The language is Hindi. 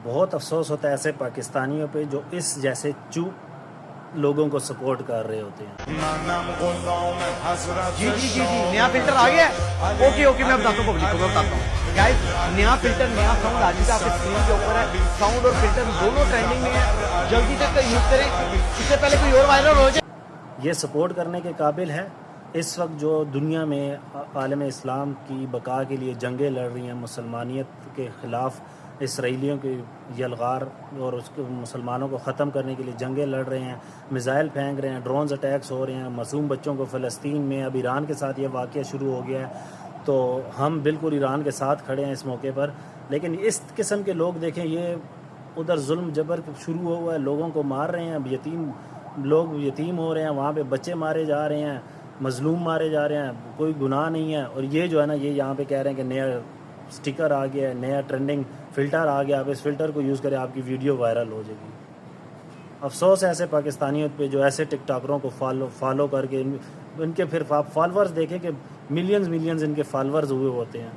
बहुत अफसोस होता है ऐसे पाकिस्तानियों पे जो इस जैसे चूप लोगों को सपोर्ट कर रहे होते हैं। जी जी जी जी, नया फिल्टर आ गया है। ओके ओके, मैं बताता हूँ पब्लिक को, मैं बताता हूँ गाइस। नया फिल्टर, नया साउंड आ चुका है आपके स्क्रीन के ऊपर है। साउंड और फिल्टर दोनों ट्रेंडिंग में है, जल्दी से यूज करें इससे पहले कोई और वायरल हो जाए। ये सपोर्ट करने के काबिल है। इस वक्त जो दुनिया में आलम इस्लाम की बका के लिए जंगें लड़ रही हैं, मुसलमानियत के ख़िलाफ़ इसराइलियों की यलगार और उसके मुसलमानों को ख़त्म करने के लिए जंगें लड़ रहे हैं, मिज़ाइल फेंक रहे हैं, ड्रोन्स अटैक्स हो रहे हैं, मासूम बच्चों को फ़लस्तीन में, अब ईरान के साथ ये वाक़या शुरू हो गया है। तो हम बिल्कुल ईरान के साथ खड़े हैं इस मौके पर। लेकिन इस किस्म के लोग देखें, ये उधर जुल्म जबर शुरू हुआ है, लोगों को मार रहे हैं, यतीम लोग यतीम हो रहे हैं, वहाँ पे बच्चे मारे जा रहे हैं, मज़लूम मारे जा रहे हैं, कोई गुनाह नहीं है। और ये जो है ना, ये यहाँ पे कह रहे हैं कि नया स्टिकर आ गया है, नया ट्रेंडिंग फ़िल्टर आ गया, आप इस फ़िल्टर को यूज़ करें, आपकी वीडियो वायरल हो जाएगी। अफसोस है ऐसे पाकिस्तानियों पे जो ऐसे टिकटॉकरों को फॉलो करके इनके फिर फॉलोअर्स देखें कि मिलियंस इनके फॉलोअर्स हुए होते हैं।